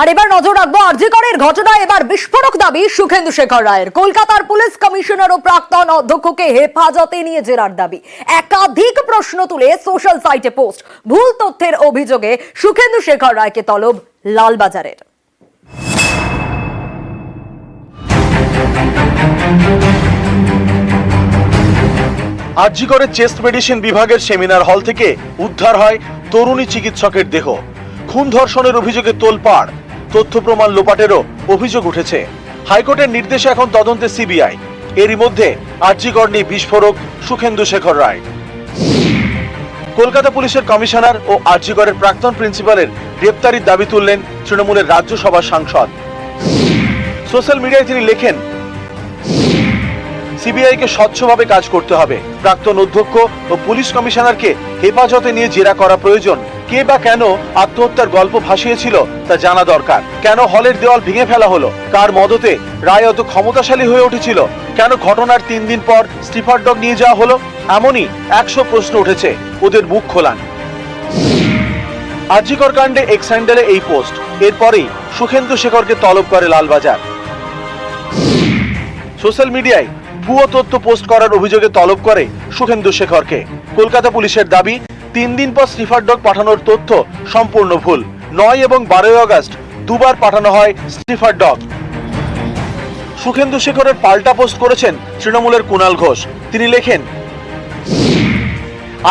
আর এবার নজর রাখবো আরজি করের ঘটনায় এবার বিস্ফোরক দাবি সুখেন্দু শেখর রায়ের। কলকাতার পুলিশ কমিশনার ও প্রাক্তন অধ্যক্ষকে হেফাজতে নিয়ে জেরার দাবি। একাধিক প্রশ্ন তুলে সোশ্যাল সাইটে পোস্ট। ভুল তথ্যের অভিযোগে সুখেন্দু শেখর রায়কে তলব লালবাজারের। আরজি করের চেস্ট মেডিসিন বিভাগের সেমিনার হল থেকে উদ্ধার হয় তরুণী চিকিৎসকের দেহ। খুন ধর্ষণের অভিযোগে তোলপাড়, তথ্য প্রমাণ লোপাটেরও অভিযোগ উঠেছে। হাইকোর্টের নির্দেশে এখন তদন্তে সিবিআই। এরই মধ্যে আরজি কর নিয়ে বিস্ফোরক সুখেন্দু শেখর রায়। কলকাতা পুলিশের কমিশনার ও আরজি করের প্রাক্তন প্রিন্সিপালের গ্রেপ্তারির দাবি তুললেন তৃণমূলের রাজ্যসভার সাংসদ। সোশ্যাল মিডিয়ায় তিনি লেখেন, সিবিআইকে স্বচ্ছভাবে কাজ করতে হবে। প্রাক্তন অধ্যক্ষ ও পুলিশ কমিশনারকে হেফাজতে নিয়ে জেরা করা প্রয়োজন। কে বা কেন আত্মহত্যার গল্প ভাসিয়েছিল তা জানা দরকার। কেন হলের দেওয়াল ভেঙে ফেলা হলো? কার মদতে রায় অত ক্ষমতাশালী হয়ে উঠেছিল? কেন ঘটনার 3 দিন পর স্টিফার ডগ নিয়ে যাওয়া হলো? এমনই 100 প্রশ্ন উঠেছে। ওদের মুখ খোলান। আরজি কর কাণ্ডে এক্স হ্যান্ডেলে এই পোস্ট। এরপরেই সুখেন্দু শেখরকে তলব করে লালবাজার। সোশ্যাল মিডিয়ায় ভুয়ো তথ্য পোস্ট করার অভিযোগে তলব করে সুখেন্দু শেখরকে। কলকাতা পুলিশের দাবি, 3 দিন পর স্টিফার ডগ পাঠানোর তথ্য সম্পূর্ণ ভুল। 9 এবং 12 আগস্ট দুবার পাঠানো হয় স্টিফার ডগ। সুখেন্দু শেখরের পাল্টা পোস্ট করেছেন তৃণমূলের কুণাল ঘোষ। তিনি লেখেন,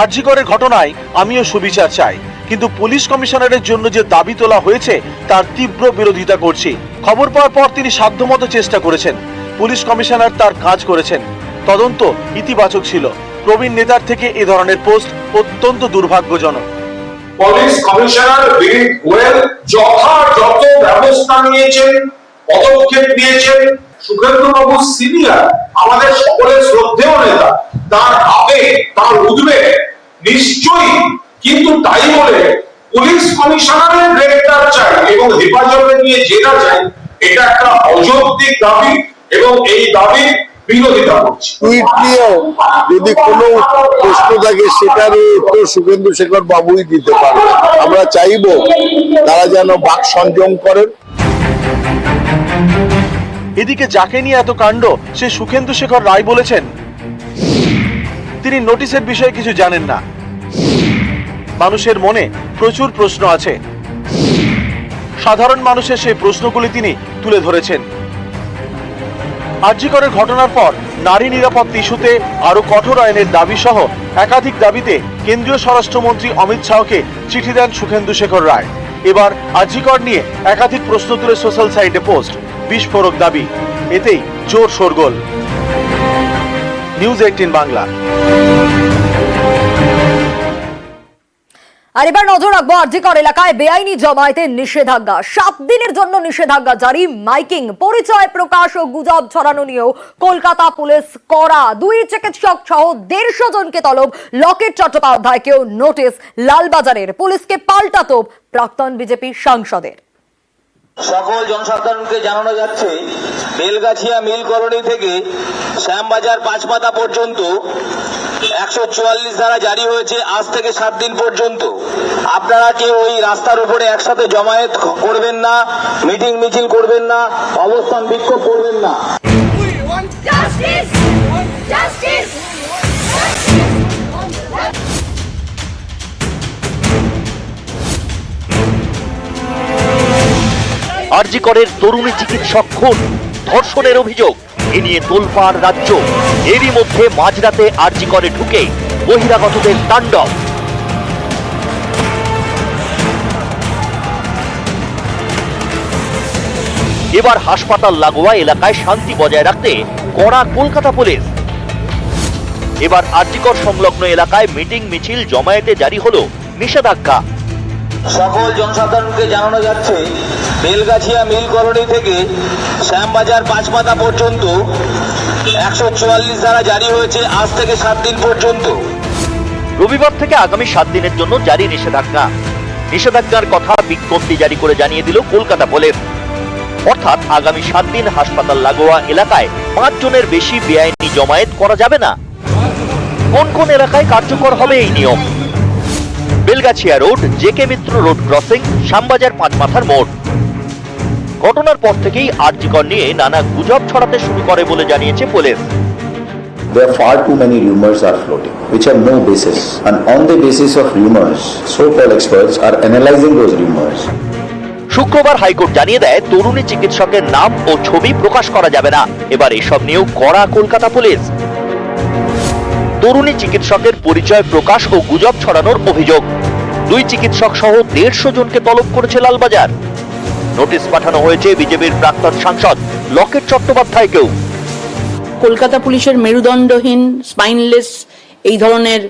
আরজি করের ঘটনায় আমিও সুবিচার চাই, কিন্তু পুলিশ কমিশনারের জন্য যে দাবি তোলা হয়েছে তার তীব্র বিরোধিতা করছি। খবর পাওয়ার পর তিনি সাধ্যমতো চেষ্টা করেছেন। পুলিশ কমিশনার তার কাজ করেছেন। তদন্ত ইতিবাচক ছিল। প্রবীণ নেতার থেকে এ ধরনের পোস্ট অত্যন্ত দুর্ভাগ্যজনক। পুলিশ কমিশনার বিনীত গোয়েল যথাযথ ব্যবস্থা নিয়েছেন, পদক্ষেপ নিয়েছেন। সুখেন্দু বাবু সিনিয়র, আমাদের সকলের শ্রদ্ধেয় নেতা। তার আবেগ, তার উদ্বেগ নিশ্চয়ই, কিন্তু তাই বলে পুলিশ কমিশনারের গ্রেফতার চাই এবং হেফাজতে নিয়ে জেরা চাই, এটা একটা অযৌক্তিক দাবি এবং এই দাবি বিরোধিতা করছি। টুইট নিয়েও যদি কোনো প্রশ্ন থাকে সেটার উত্তর সুখেন্দু শেখর বাবুই দিতে পারে। আমরা চাইবো তারা যেন বাক সংযম করেন। এদিকে যাকে নিয়ে এত কাণ্ড সে সুখেন্দু শেখর রায় বলেছেন তিনি নোটিশের বিষয়ে কিছু জানেন না। মানুষের মনে প্রচুর প্রশ্ন আছে। সাধারণ মানুষের সেই প্রশ্নগুলি তিনি তুলে ধরেছেন। আরজি করের ঘটনার পর নারী নিরাপত্তা ইস্যুতে আরো কঠোর আইনের দাবি সহ একাধিক দাবিতে কেন্দ্রীয় স্বরাষ্ট্রমন্ত্রী অমিত শাহকে চিঠি দেন সুখেন্দু শেখর রায়। এবার আরজি কর নিয়ে একাধিক প্রশ্ন তুলে সোশ্যাল সাইটে পোস্ট। বিস্ফোরক দাবি, এতেই জোর শোরগোল। নিউজ 18 বাংলা। আর এবার নজর রাখবো আরজি কর এলাকায় বেআইনি জমায়েতের নিষেধাজ্ঞা। 7 দিনের জন্য নিষেধাজ্ঞা জারি। মাইকিং, পরিচয় প্রকাশ ও গুজব ছড়ানো নিয়েও কলকাতা পুলিশ কড়া। 2 চিকিৎসক সহ 150 জনকে তলব। লকেট চট্টোপাধ্যায়কেও নোটিশ লালবাজারের। পুলিশকে পাল্টা তোপ প্রাক্তন বিজেপি সাংসদের। সকল জনসাধারণকে জানানো যাচ্ছে, বেলগাছিয়া মিল কলোনি থেকে শ্যামবাজার পাঁচমাথা পর্যন্ত 144 ধারা জারি হয়েছে আজ থেকে 7 দিন পর্যন্ত। আপনারা কেউ ওই রাস্তার উপরে একসাথে জমায়েত করবেন না, মিটিং মিছিল করবেন না, অবস্থান বিক্ষোভ করবেন না। আরজি করের তরুণী চিকিৎসক খুন, ধর্ষণের অভিযোগ, এ নিয়ে তোলপাড় রাজ্য। এরই মধ্যে মাঝরাতে আরজি করে ঢুকে বহিরাগতদের তাণ্ডব। এবার হাসপাতাল লাগোয়া এলাকায় শান্তি বজায় রাখতে কড়া কলকাতা পুলিশ। এবার আরজি কর সংলগ্ন এলাকায় মিটিং মিছিল জমায়েতে জারি হলো নিষেধাজ্ঞা। সকল জনসাধারণকে জানানো যাচ্ছে, বেলগাছিয়া মিল কলোনি থেকে শ্যামবাজার পাঁচমাথা পর্যন্ত 144 ধারা জারি হয়েছে আজ থেকে 7 দিন পর্যন্ত। রবিবার থেকে আগামী 7 দিনের জন্য জারি নিষেধাজ্ঞা। নিষেধাজ্ঞার কথা বিজ্ঞপ্তি জারি করে জানিয়ে দিল কলকাতা পুলিশ। অর্থাৎ আগামী 7 দিন হাসপাতাল লাগোয়া এলাকায় 5 জনের বেশি বেআইনি জমায়েত করা যাবে না। কোন কোন এলাকায় কার্যকর হবে এই নিয়ম? বেলগাছিয়া রোড, জেকে মিত্র রোড ক্রসিং, শ্যামবাজার পাঁচমাথার মোড়। ঘটনার পর থেকেই আরজি কর নিয়ে নানা গুজব ছড়াতে শুরু করে বলে জানিয়েছে police. There are far too many rumors are floating, which have no basis. And on the basis of rumors, so-called experts are analyzing those rumors. শুক্রবার হাইকোর্ট জানিয়ে দেয় তরুণী চিকিৎসকের নাম ও ছবি প্রকাশ করা যাবে না। এবার এসব নিয়েও কড়া কলকাতা পুলিশ। তরুণী চিকিৎসকের পরিচয় প্রকাশ ও গুজব ছড়ানোর অভিযোগ। 2 চিকিৎসক সহ 150 জনকে তলব করেছে লালবাজার। নোটিশ পাঠানো হয়েছে বিজেপির প্রাক্তন সাংসদ লকেট চট্টোপাধ্যায়কেও। কলকাতা পুলিশের মেরুদণ্ডহীন, স্পাইনলেস এই ধরনের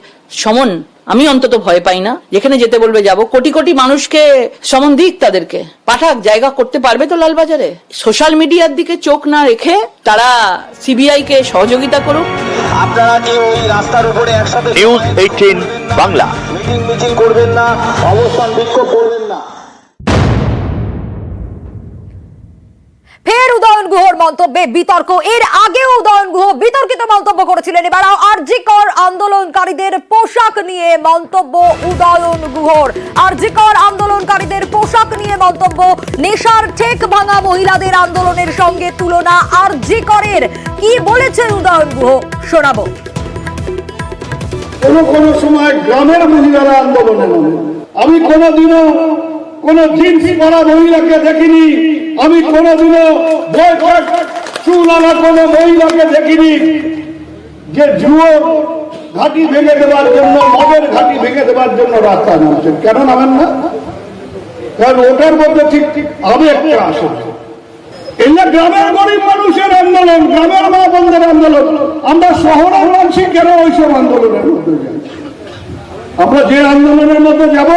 সমন আমি অন্তত ভয় পাই না। যেখানে যেতে বলবে যাব। কোটি কোটি মানুষকে সমন দিক, তাদেরকে পাঠাক, জায়গা করতে পারবে তো লালবাজারে। সোশ্যাল মিডিয়ার দিকে চোখ না রেখে তারা সিবিআই কে সহযোগিতা করুক। আপনারা কেউ ওই রাস্তার উপরে একসাথে নিউজ 18 বাংলা। মিটিং মিছিল করবেন না, অবস্থান বিক্ষোভ করবেন না। ফের উদয়ন গুহর মন্তব্যে বিতর্ক। এর আগেও উদয়ন গুহ বিতর্কিত মন্তব্য করেছিলেন। এবার আরজি কর আন্দোলনকারীদের পোশাক নিয়ে মন্তব্য উদয়ন গুহর। আরজি কর আন্দোলনকারীদের পোশাক নিয়ে মন্তব্য। নেশার ঠেক ভাঙা মহিলাদের আন্দোলনের সঙ্গে তুলনা আরজি করের। কি বলেছেন উদয়ন গুহ, শোনাবো। কোনো সময় গ্রামের মহিলারা আন্দোলনে নামে। আমি কোনোদিনও কোন জিন্স পরা মহিলাকে দেখিনি। আমি কোনোদিনও চুল আনা কোনো মহিলাকে দেখিনি যে জুয়োর ঘাঁটি ভেঙে দেওয়ার জন্য, মদের ঘাঁটি ভেঙে দেওয়ার জন্য রাস্তায় নামছেন। কেন নামেন না? কারণ ওটার মধ্যে ঠিক আবেগটা আসে। এটা গ্রামের গরিব মানুষের আন্দোলন, গ্রামের মা বোনদের আন্দোলন। আমরা শহরের মানুষ কেন ওইসব আন্দোলনের মধ্যে যাই? আমরা যে আন্দোলনের মধ্যে যাব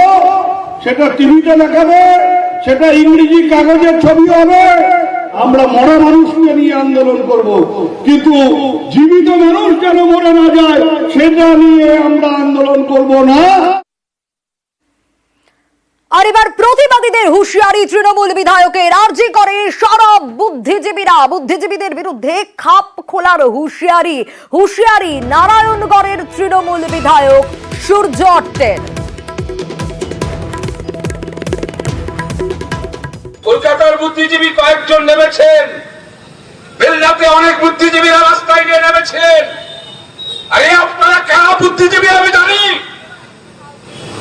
সেটা টিভিতে দেখাবে, সেটা ইংরেজি কাগজের ছবি হবে। আমরা মরা মানুষকে নিয়ে আন্দোলন করব, কিন্তু জীবিত মানুষ যেন মরে না যায় সেটা নিয়ে আমরা আন্দোলন করব না। আর এবার প্রতিবাদীদের হুঁশিয়ারি তৃণমূল বিধায়কের। আরজি করে সরব বুদ্ধিজীবীদের বিরুদ্ধে খাপ খোলার হুঁশিয়ারি নারায়ণগড়ের তৃণমূল বিধায়ক সূর্য অট্টের। কলকাতার বুদ্ধিজীবী কয়েকজন নেমেছেন, বেলনাতে অনেক বুদ্ধিজীবীরা রাস্তায় গিয়ে নেমেছিলেন। আরে আপনারা কারা বুদ্ধিজীবী আমি জানি।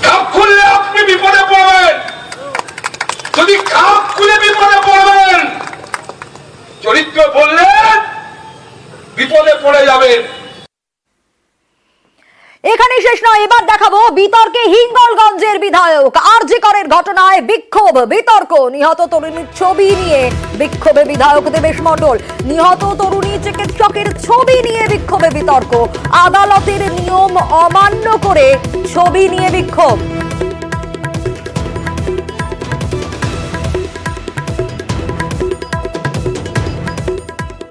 খাপ খুললে আপনি বিপদে পড়বেন। যদি খাপ খুলে বিপদে পড়বেন, চরিত্র বললেন বিপদে পড়ে যাবেন। এখানে শেষ নয়, এবার দেখাবো বিতর্কে হিঙ্গলগঞ্জের বিধায়ক। আরজি করের ঘটনায় বিক্ষোভ, বিতর্ক। নিহত তরুণীর ছবি নিয়ে বিক্ষোভে বিধায়ক দেবেশ মণ্ডল। নিহত তরুণী চিকিৎসকের ছবি নিয়ে বিক্ষোভে বিতর্ক। আদালতের নিয়ম অমান্য করে ছবি নিয়ে বিক্ষোভ।